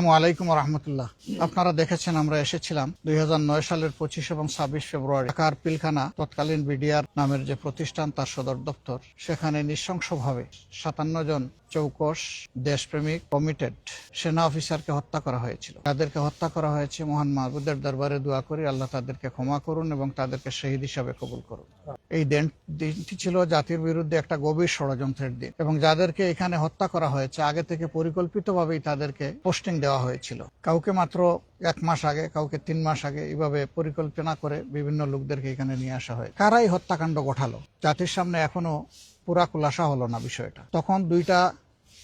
আসসালামু আলাইকুম রহমতুল্লাহ। আপনারা দেখেছেন আমরা এসেছিলাম 2009 সালের 25 এবং 26 ফেব্রুয়ারি ঢাকার পিলখানা তৎকালীন বিডিআর নামের যে প্রতিষ্ঠান তার সদর দপ্তর, সেখানে নৃশংসভাবে 57 জন চৌকস দেশপ্রেমিক কমিটেড সেনা অফিসারকে হত্যা করা হয়েছিল। তাদেরকে হত্যা করা হয়েছে। মহান মাহবুদের দরবারে দোয়া করি আল্লাহ তাদেরকে ক্ষমা করুন এবং তাদেরকে শহীদ হিসাবে কবুল করুন। এই দিনটি ছিল জাতির বিরুদ্ধে একটা গভীর ষড়যন্ত্রের দিন এবং যাদেরকে এখানে হত্যা করা হয়েছে আগে থেকে পরিকল্পিতভাবেই তাদেরকে পোস্টিং দেওয়া হয়েছিল। কাউকে মাত্র 1 মাস আগে, কাউকে 3 মাস আগে, এইভাবে পরিকল্পনা করে বিভিন্ন লোকদেরকে এখানে নিয়ে আসা হয়। কারাই হত্যাকাণ্ড ঘটালো জাতির সামনে এখনো পুরা খুলাসা হলো না বিষয়টা। তখন 2টা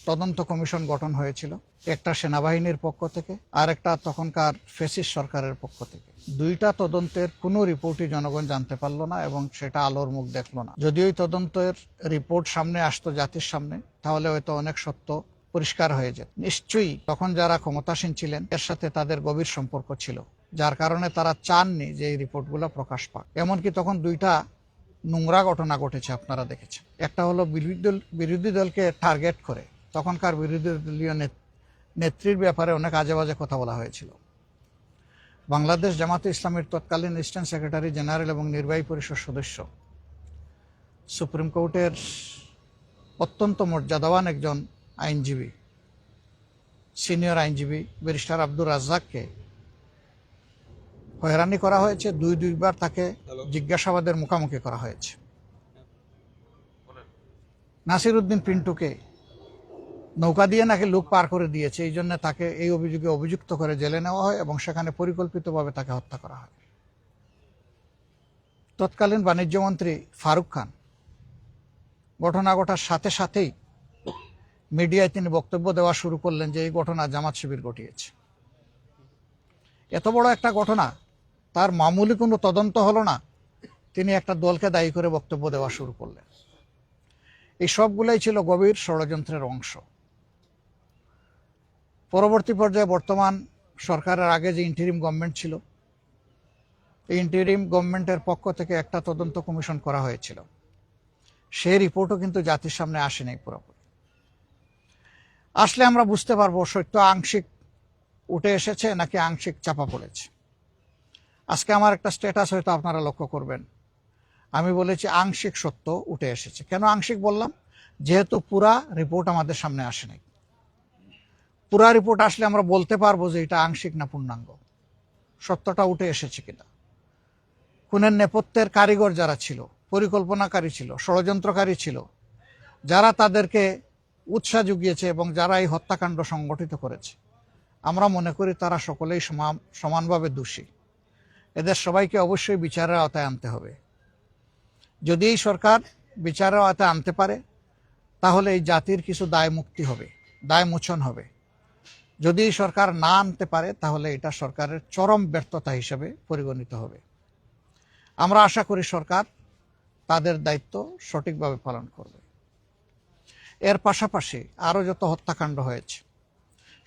তদন্ত কমিশন গঠন হয়েছিল, একটা সেনাবাহিনীর পক্ষ থেকে আর একটা তখনকার ফ্যাসিস্ট সরকারের পক্ষ থেকে। 2টা তদন্তের কোনো রিপোর্টই জনগণ জানতে পারলো না এবং সেটা আলোর মুখ দেখলো না। যদিও তদন্তের রিপোর্ট সামনে আসতো জাতির সামনে, তাহলে হয়তো অনেক সত্য পরিষ্কার হয়ে যেত। নিশ্চয়ই তখন যারা ক্ষমতাসীন ছিলেন এর সাথে তাদের গভীর সম্পর্ক ছিল, যার কারণে তারা চাননি যে এই রিপোর্টগুলো প্রকাশ পাক। এমনকি তখন 2টা নোংরা ঘটনা ঘটেছে, আপনারা দেখেছেন। একটা হলো বিরোধী দলকে টার্গেট করে তখনকার বিরোধী দলীয় নেত্রীর ব্যাপারে অনেক আজে বাজে কথা বলা হয়েছিল। বাংলাদেশ জামাতে ইসলামীর তৎকালীন অ্যাসিস্ট্যান্ট সেক্রেটারি জেনারেল এবং নির্বাহী পরিষদ সদস্য, সুপ্রিম কোর্টের অত্যন্ত মর্যাদাবান একজন আইনজীবী, সিনিয়র আইনজীবী ব্যারিস্টার আব্দুর রাজ্জাককে হয়রানি করা হয়েছে। 2বার তাকে জিজ্ঞাসাবাদের মুখোমুখি করা হয়েছে। নাসির উদ্দিন পিন্টুকে নৌকা দিয়ে নাকি লোক পার করে দিয়েছে, এই জন্য তাকে এই অভিযোগে অভিযুক্ত করে জেলে নেওয়া হয় এবং সেখানে পরিকল্পিতভাবে তাকে হত্যা করা হয়। তৎকালীন বাণিজ্যমন্ত্রী ফারুক খান ঘটনা ঘটার সাথে সাথেই মিডিয়ায় তিনি বক্তব্য দেওয়া শুরু করলেন যে এই ঘটনা জামাত শিবির ঘটিয়েছে। এত বড় একটা ঘটনা, তার মামুলি কোনো তদন্ত হলো না, তিনি একটা দলকে দায়ী করে বক্তব্য দেওয়া শুরু করলেন। এই সবগুলাই ছিল গভীর ষড়যন্ত্রের অংশ। পরবর্তী পর্যায়ে বর্তমান সরকারের আগে যে ইন্টারিম গভর্নমেন্ট ছিল, এই ইন্টারিম গভর্নমেন্টের পক্ষ থেকে একটা তদন্ত কমিশন করা হয়েছিল। সেই রিপোর্টও কিন্তু জাতির সামনে আসেনি পুরোপুরি। আসলে আমরা বুঝতে পারবো সত্য আংশিক উঠে এসেছে নাকি আংশিক চাপা পড়েছে। আজকে আমার একটা স্ট্যাটাস হয়তো আপনারা লক্ষ্য করবেন, আমি বলেছি আংশিক সত্য উঠে এসেছে। কেন আংশিক বললাম? যেহেতু পুরা রিপোর্ট আমাদের সামনে আসেনি। পুরা রিপোর্ট আসলে আমরা বলতে পারবো যে এটা আংশিক না পূর্ণাঙ্গ, সত্যটা উঠে এসেছে কিনা। খুনের নেপথ্যের কারিগর যারা ছিল, পরিকল্পনাকারী ছিল, ষড়যন্ত্রকারী ছিল, যারা তাদেরকে উৎসাহ জুগিয়েছে এবং যারা এই হত্যাকাণ্ড সংগঠিত করেছে, আমরা মনে করি তারা সকলেই সমানভাবে দোষী। এদের সবাইকে অবশ্যই বিচারের আওতায় আনতে হবে। যদি এই সরকার বিচারের আওতায় আনতে পারে তাহলে এই জাতির কিছু দায় মুক্তি হবে, দায় মোচন হবে। যদি এই সরকার না আনতে পারে তাহলে এটা সরকারের চরম ব্যর্থতা হিসেবে পরিগণিত হবে। আমরা আশা করি সরকার তাদের দায়িত্ব সঠিকভাবে পালন করবে। এর পাশাপাশি আরও যত হত্যাকাণ্ড হয়েছে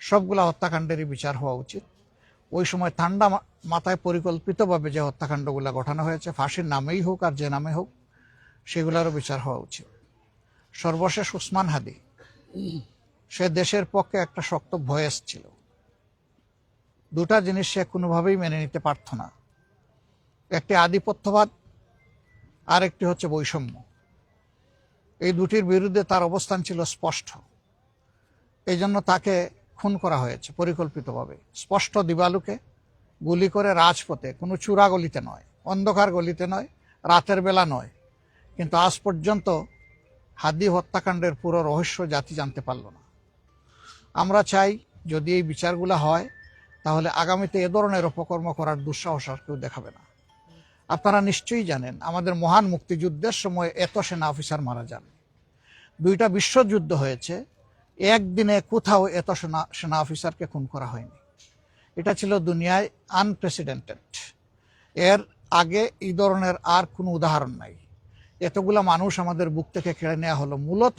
সবগুলা হত্যাকাণ্ডেরই বিচার হওয়া উচিত। ওই সময় ঠান্ডা মাথায় পরিকল্পিতভাবে যে হত্যাকাণ্ডগুলো ঘটানো হয়েছে, ফাঁসির নামেই হোক আর যে নামে হোক, সেগুলোরও বিচার হওয়া উচিত। সর্বশেষ উসমান হাদি, সে দেশের পক্ষে একটা শক্ত ভয়েস ছিল। 2টা জিনিস সে কোনোভাবেই মেনে নিতে পারত না, একটি আধিপত্যবাদ আর একটি হচ্ছে বৈষম্য। এই 2টির বিরুদ্ধে তার অবস্থান ছিল স্পষ্ট। এই জন্য তাকে খুন করা হয়েছে পরিকল্পিতভাবে, স্পষ্ট দিবালুকে গুলি করে, রাজপথে, কোনো চূড়া গলিতে নয়, অন্ধকার গলিতে নয়, রাতের বেলা নয়। কিন্তু আজ পর্যন্ত হাদি হত্যাকাণ্ডের পুরো রহস্য জাতি জানতে পারল না। আমরা চাই যদি এই বিচারগুলো হয় তাহলে আগামীতে এ ধরনের অপকর্ম করার দুঃসাহস আর কেউ দেখাবে না। আপনারা নিশ্চয়ই জানেন আমাদের মহান মুক্তিযুদ্ধের সময় এত সেনা অফিসার মারা যান। 2টা বিশ্বযুদ্ধ হয়েছে, একদিনে কোথাও এত সেনা অফিসারকে খুন করা হয়নি। এটা ছিল দুনিয়ায় আনপ্রেসিডেন্টেড। এর আগে এই ধরনের আর কোনো উদাহরণ নাই। এতগুলা মানুষ আমাদের বুক থেকে কেড়ে নেওয়া হলো মূলত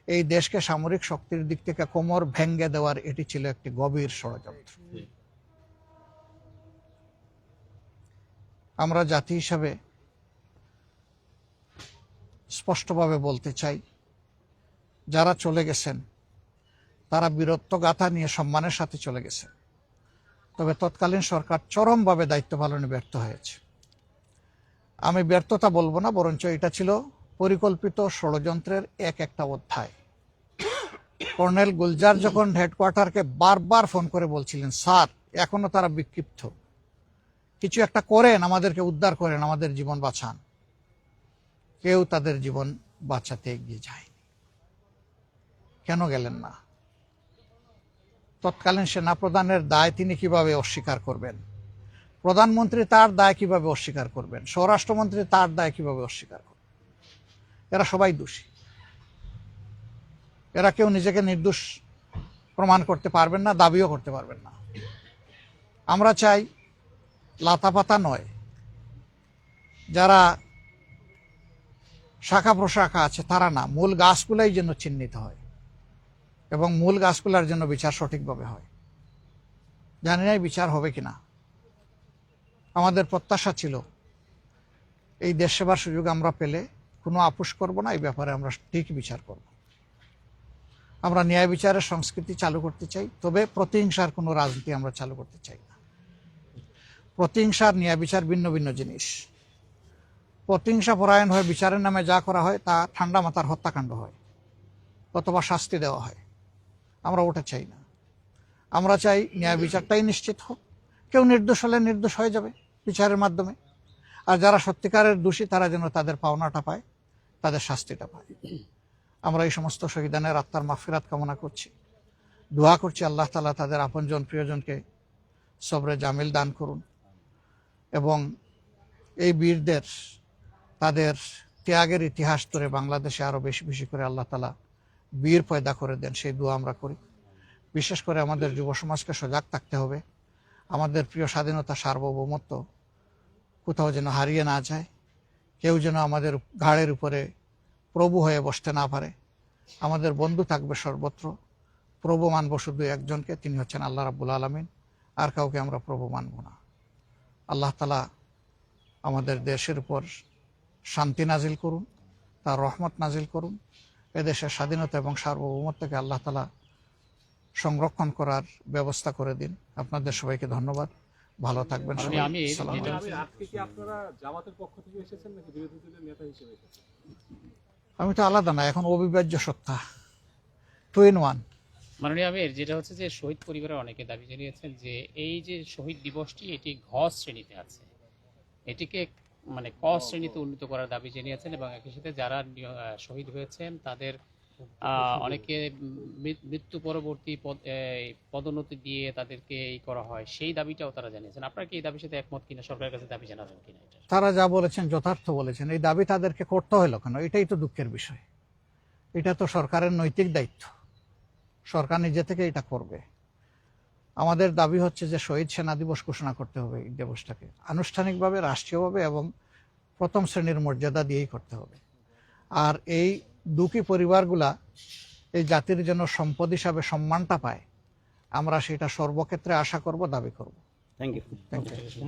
এই দেশকে সামরিক শক্তির দিক থেকে কোমর ভেঙে দেওয়ার। এটি ছিল একটি গভীর ষড়যন্ত্র। আমরা জাতি হিসাবে স্পষ্টভাবে বলতে চাই, যারা চলে গেছেন তারা বীরত্ব গাথা নিয়ে সম্মানের সাথে চলে গেছে। তবে তৎকালীন সরকার চরমভাবে দায়িত্ব পালনে ব্যর্থ হয়েছে। আমি ব্যর্থতা বলবো না, বরঞ্চ এটা ছিল পরিকল্পিত ষড়যন্ত্রের একটা অধ্যায়। কর্নেল গুলজার যখন হেডকোয়ার্টারকে বারবার ফোন করে বলছিলেন, স্যার এখনো তারা বিক্ষিপ্ত, কিছু একটা করেন, আমাদেরকে উদ্ধার করেন, আমাদের জীবন বাঁচান, কেউ তাদের জীবন বাঁচাতে এগিয়ে যায়নি। কেন গেলেন না? তৎকালীন সেনাপ্রধানের দায় তিনি কিভাবে অস্বীকার করবেন? প্রধানমন্ত্রী তার দায় কিভাবে অস্বীকার করবেন? স্বরাষ্ট্রমন্ত্রী তার দায় কিভাবে অস্বীকার করবেন? এরা সবাই দোষী। এরা কেউ নিজেকে নির্দোষ প্রমাণ করতে পারবেন না, দাবিও করতে পারবেন না। আমরা চাই লাতাপাতা নয়, যারা শাখা প্রশাখা আছে তারা না, মূল গাছগুলাই যেন চিহ্নিত হয় এবং মূল গাছগুলার জন্য বিচার সঠিকভাবে হয়। জানি না বিচার হবে কিনা। আমাদের প্রত্যাশা ছিল এই দেশ সেবার সুযোগ আমরা পেলে কোনো আপোষ করব না, এই ব্যাপারে আমরা ঠিক বিচার করব। আমরা ন্যায় বিচারের সংস্কৃতি চালু করতে চাই, তবে প্রতিহিংসার কোনো রাজনীতি আমরা চালু করতে চাই না। প্রতিহিংসার ন্যায় বিচার ভিন্ন ভিন্ন জিনিস। প্রতিহিংসা পরায়ণ হয়ে বিচারের নামে যা করা হয় তা ঠান্ডা মাথার হত্যাকাণ্ড হয় অথবা শাস্তি দেওয়া হয়। আমরা ওটা চাই না। আমরা চাই ন্যায় বিচারটাই নিশ্চিত হোক, কেউ নির্দোষ হলে নির্দোষ হয়ে যাবে বিচারের মাধ্যমে, আর যারা সত্যিকারের দোষী তারা যেন তাদের পাওনাটা পায়, তাদের শাস্তিটা পায়। আমরা এই সমস্ত শহীদানের আত্মার মাগফিরাত কামনা করছি, দোয়া করছি আল্লাহ তাআলা তাদের আপনজন প্রিয়জনকে সবরে জামিল দান করুন এবং এই বীরদের তাদের ত্যাগের ইতিহাস ধরে বাংলাদেশে আরো বেশি বেশি করে আল্লাহ তাআলা বীর পয়দা করে দেন, সেই দোয়া আমরা করি। বিশেষ করে আমাদের যুব সমাজকে সজাগ থাকতে হবে, আমাদের প্রিয় স্বাধীনতা সার্বভৌমত্ব কোথাও যেন হারিয়ে না যায়, কেউ যেন আমাদের ঘাড়ের উপরে প্রভু হয়ে বসতে না পারে। আমাদের বন্ধু থাকবে সর্বত্র, প্রভু মানব শুধু একজনকে, তিনি হচ্ছেন আল্লাহ রাব্বুল আলামিন, আর কাউকে আমরা প্রভু মানব না। আল্লাহ তাআলা আমাদের দেশের উপর শান্তি নাজিল করুন, তার রহমত নাজিল করুন। এদেশের স্বাধীনতা এবং সার্বভৌমত্বকে আল্লাহ তাআলা সংরক্ষণ করার ব্যবস্থা করে দিন। আপনাদের সবাইকে ধন্যবাদ, ভালো থাকবেন সবাই। আমি তো আলাদা না, এখন অবিভাজ্য সত্তা, 2 in 1। মাননীয় আমির, যেটা হচ্ছে যে শহীদ পরিবারের অনেকে দাবি জানিয়েছেন যে এই যে শহীদ দিবসটি এটি ঘ শ্রেণীতে আছে, এটিকে মানে ক শ্রেণীতে উন্নীত করার দাবি জানিয়েছেন এবং একই সাথে যারা শহীদ হয়েছেন তাদের অনেকে মৃত্যু পরবর্তী পদোন্নতি দিয়ে তাদেরকে এই করা হয়, সেই দাবিটাও তারা জানিয়েছেন। আপনারা কি এই দাবির সাথে একমত কিনা, সরকারের কাছে দাবি জানাবেন কিনা? তারা যা বলেছেন যথার্থ বলেছেন। এই দাবি তাদেরকে করতে হলো কেন? এটাই তো দুঃখের বিষয়। এটা তো সরকারের নৈতিক দায়িত্ব, সরকার নিজে থেকে এটা করবে। আমাদের দাবি হচ্ছে যে শহীদ সেনা দিবস ঘোষণা করতে হবে, এই দিবসটাকে আনুষ্ঠানিকভাবে রাষ্ট্রীয়ভাবে এবং প্রথম শ্রেণীর মর্যাদা দিয়েই করতে হবে। আর এই দুঃখী পরিবারগুলা এই জাতির জন্য সম্পদ হিসাবে সম্মানটা পায়, আমরা সেটা সর্বক্ষেত্রে আশা করব, দাবি করব। Thank you.